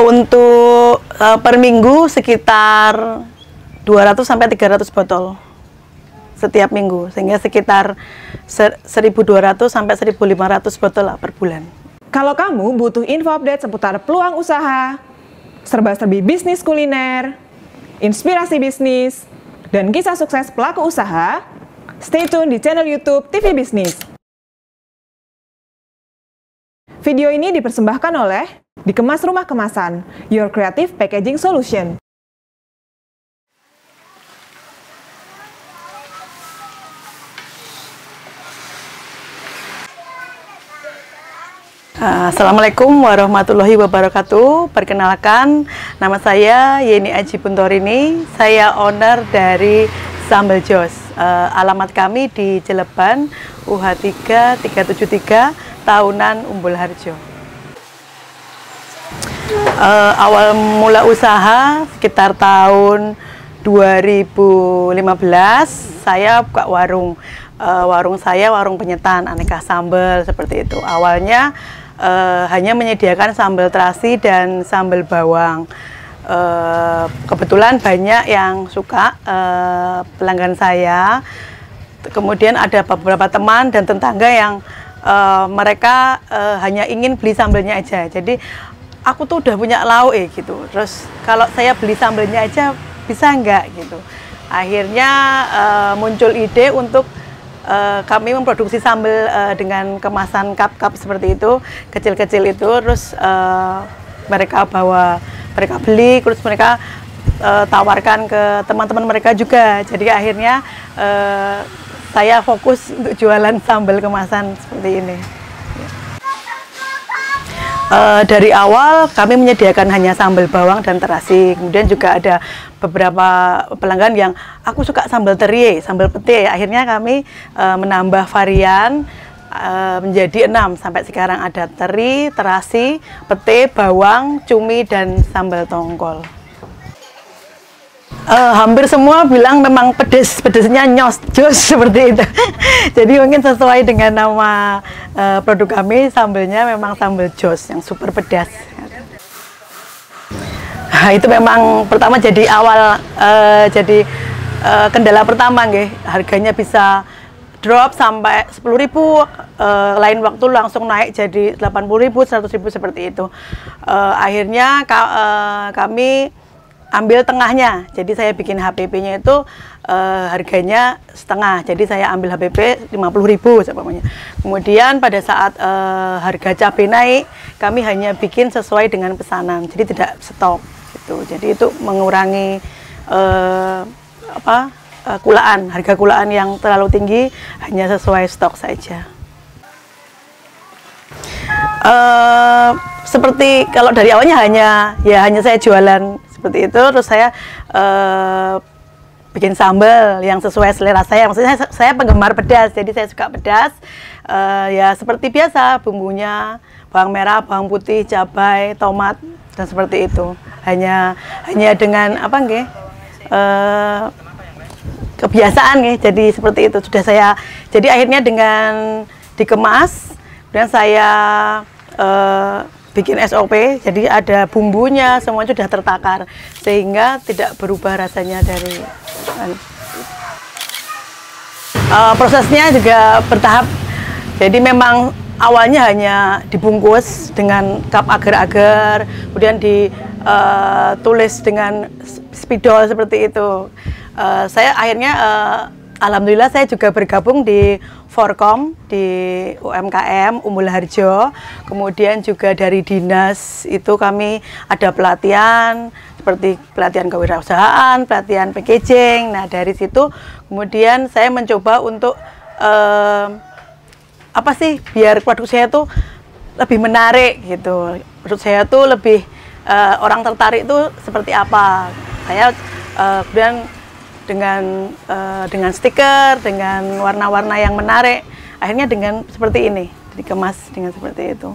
Untuk per minggu sekitar 200 sampai 300 botol setiap minggu, sehingga sekitar 1.200 sampai 1.500 botol lah per bulan. Kalau kamu butuh info update seputar peluang usaha, serba-serbi bisnis kuliner, inspirasi bisnis, dan kisah sukses pelaku usaha, stay tune di channel YouTube TV Bisnis. Video ini dipersembahkan oleh Dikemas Rumah Kemasan, Your Creative Packaging Solution. Assalamualaikum warahmatullahi wabarakatuh. Perkenalkan, nama saya Yeni Aji Puntorini. Saya owner dari Sambal Jos. Alamat kami di Jeleban, UH3 373, Tahunan, Umbul Harjo. Awal mula usaha sekitar tahun 2015, saya buka warung. Warung saya warung penyetan aneka sambal seperti itu. Awalnya hanya menyediakan sambal terasi dan sambal bawang. Kebetulan banyak yang suka pelanggan saya. Kemudian ada beberapa teman dan tetangga yang mereka hanya ingin beli sambalnya aja. Jadi aku tuh udah punya lauk gitu. Terus kalau saya beli sambalnya aja bisa nggak gitu. Akhirnya muncul ide untuk kami memproduksi sambal dengan kemasan cup-cup seperti itu, kecil-kecil itu. Terus mereka beli, terus mereka tawarkan ke teman-teman mereka juga. Jadi akhirnya saya fokus untuk jualan sambal kemasan seperti ini. Dari awal kami menyediakan hanya sambal bawang dan terasi. Kemudian juga ada beberapa pelanggan yang aku suka sambal teri, sambal pete. Akhirnya kami menambah varian menjadi 6. Sampai sekarang ada teri, terasi, pete, bawang, cumi, dan sambal tongkol. Hampir semua bilang memang pedes, pedesnya jos seperti itu. Jadi mungkin sesuai dengan nama produk kami, sambalnya memang sambal jos yang super pedas. Nah, itu memang pertama jadi awal kendala pertama nggih, harganya bisa drop sampai 10.000, lain waktu langsung naik jadi 80.000, 100.000 seperti itu. Akhirnya kami ambil tengahnya, jadi saya bikin HPP-nya itu harganya setengah, jadi saya ambil HPP 50.000 semuanya. Kemudian pada saat harga cabai naik, kami hanya bikin sesuai dengan pesanan, jadi tidak stok gitu. Jadi itu mengurangi harga kulaan yang terlalu tinggi, hanya sesuai stok saja. Seperti kalau dari awalnya hanya saya jualan seperti itu, terus saya bikin sambal yang sesuai selera saya. Maksudnya saya penggemar pedas, jadi saya suka pedas. Ya seperti biasa, bumbunya bawang merah, bawang putih, cabai, tomat, dan seperti itu. Hanya dengan kebiasaan jadi seperti itu sudah saya. Jadi akhirnya dengan dikemas, dan saya bikin SOP, jadi ada bumbunya, semua sudah tertakar sehingga tidak berubah rasanya dari prosesnya juga bertahap. Jadi memang awalnya hanya dibungkus dengan cup agar-agar, kemudian ditulis dengan spidol seperti itu. Saya akhirnya alhamdulillah saya juga bergabung di Forkom di UMKM Umbul Harjo. Kemudian juga dari dinas itu kami ada pelatihan seperti pelatihan kewirausahaan, pelatihan packaging. Nah dari situ kemudian saya mencoba untuk biar produk saya itu lebih menarik gitu. Produk saya itu lebih orang tertarik itu seperti apa. Saya kemudian dengan stiker, dengan warna-warna yang menarik, akhirnya dengan seperti ini, dikemas dengan seperti itu.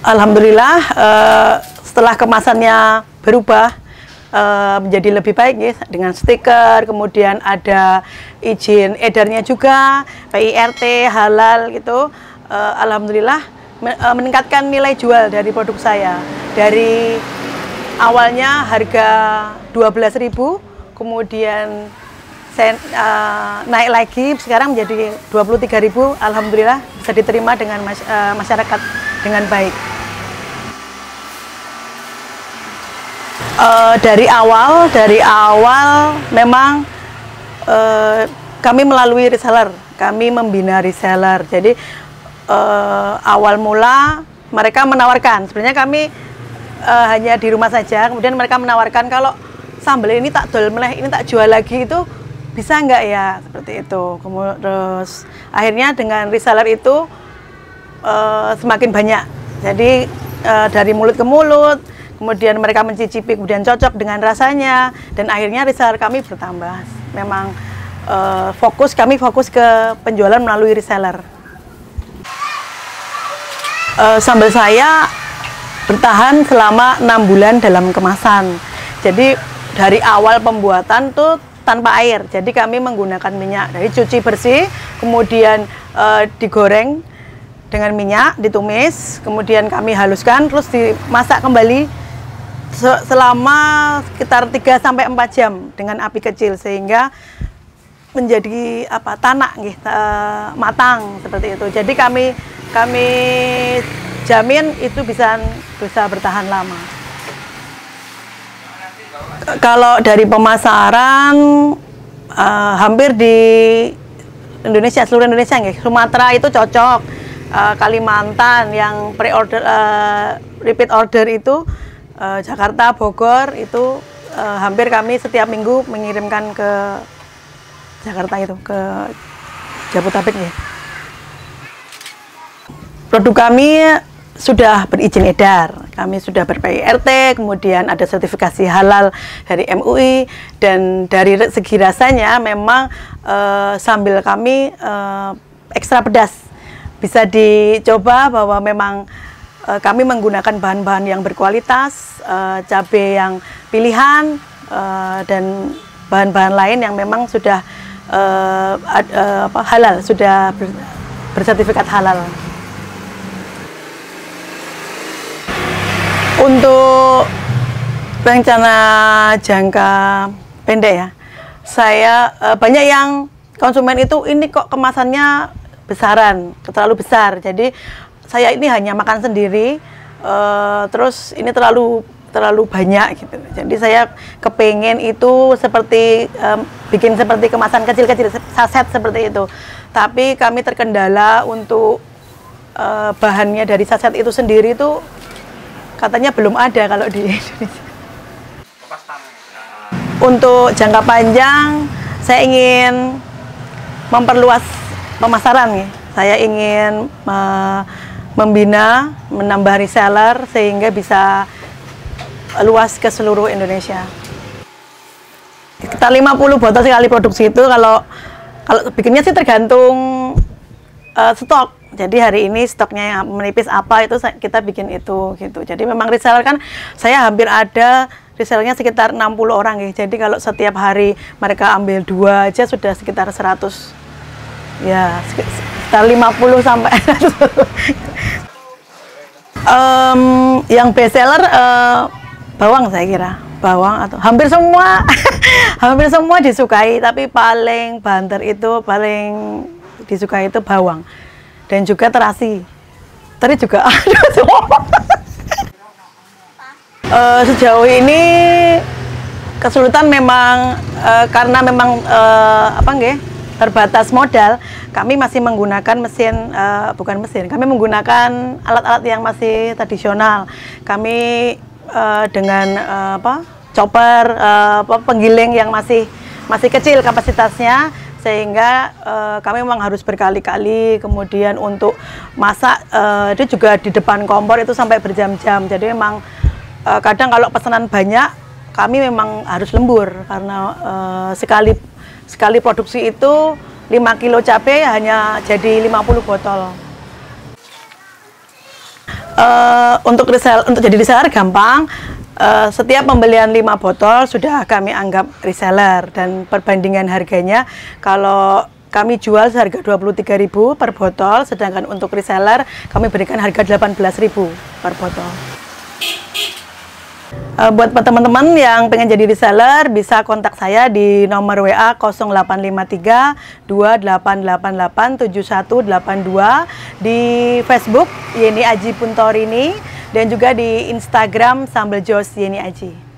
Alhamdulillah setelah kemasannya berubah menjadi lebih baik ya, dengan stiker, kemudian ada izin edarnya juga, PIRT, halal gitu. Alhamdulillah meningkatkan nilai jual dari produk saya. Dari awalnya harga 12.000, kemudian saya naik lagi, sekarang menjadi 23.000. Alhamdulillah bisa diterima dengan masyarakat dengan baik. Dari awal memang kami melalui reseller, kami membina reseller. Jadi awal mula mereka menawarkan, sebenarnya kami hanya di rumah saja, kemudian mereka menawarkan kalau sambal ini tak jual meleh, ini tak jual lagi, itu bisa nggak ya, seperti itu. Terus akhirnya dengan reseller itu semakin banyak. Jadi dari mulut ke mulut, kemudian mereka mencicipi, kemudian cocok dengan rasanya, dan akhirnya reseller kami bertambah. Memang kami fokus ke penjualan melalui reseller. Sambal saya bertahan selama 6 bulan dalam kemasan. Jadi dari awal pembuatan tuh tanpa air. Jadi kami menggunakan minyak. Dari cuci bersih, kemudian digoreng dengan minyak, ditumis, kemudian kami haluskan, terus dimasak kembali selama sekitar 3-4 jam dengan api kecil, sehingga menjadi tanak matang seperti itu. Jadi kami jamin itu bisa bertahan lama. Kalau dari pemasaran hampir di Indonesia, seluruh Indonesia nggih. Sumatera itu cocok, Kalimantan yang pre-order repeat order itu, Jakarta, Bogor itu hampir kami setiap minggu mengirimkan ke Jakarta, itu ke Jabodetabek ya. Produk kami sudah berizin edar, kami sudah ber-PIRT, kemudian ada sertifikasi halal dari MUI, dan dari segi rasanya memang sambil kami ekstra pedas. Bisa dicoba bahwa memang kami menggunakan bahan-bahan yang berkualitas, cabai yang pilihan, dan bahan-bahan lain yang memang sudah halal, sudah bersertifikat halal. Untuk rencana jangka pendek ya, saya banyak yang konsumen itu ini kok kemasannya besaran, terlalu besar. Jadi saya ini hanya makan sendiri, terus ini terlalu banyak gitu. Jadi saya kepengen itu seperti bikin seperti kemasan kecil-kecil, saset seperti itu. Tapi kami terkendala untuk bahannya dari saset itu sendiri itu katanya belum ada kalau di Indonesia. Untuk jangka panjang, saya ingin memperluas pemasaran ya. Saya ingin membina, menambah reseller sehingga bisa luas ke seluruh Indonesia. Kita 50 botol sekali produksi itu, kalau bikinnya sih tergantung stok. Jadi hari ini stoknya yang menipis apa itu kita bikin itu gitu. Jadi memang reseller kan saya hampir ada resellernya sekitar 60 orang ya. Jadi kalau setiap hari mereka ambil 2 aja sudah sekitar 100. Ya, sekitar 50 sampai 100. Yang best seller bawang, saya kira. Bawang atau hampir semua hampir semua disukai, tapi paling banter itu, paling disukai itu bawang. Dan juga terasi, teri juga ada semua. Sejauh ini kesulitan memang karena memang terbatas modal. Kami masih menggunakan mesin, kami menggunakan alat-alat yang masih tradisional. Kami dengan chopper, penggiling yang masih kecil kapasitasnya, sehingga kami memang harus berkali-kali. Kemudian untuk masak itu juga di depan kompor itu sampai berjam-jam. Jadi memang kadang kalau pesanan banyak kami memang harus lembur, karena sekali produksi itu 5 kilo cabai hanya jadi 50 botol. Untuk jadi reseller gampang. Setiap pembelian 5 botol sudah kami anggap reseller, dan perbandingan harganya kalau kami jual seharga 23.000 per botol, sedangkan untuk reseller kami berikan harga 18.000 per botol. Buat teman-teman yang pengen jadi reseller, bisa kontak saya di nomor WA 0853 2888 7182, di Facebook Yeni Aji Puntorini, dan juga di Instagram Sambal Jos Yeni Aji.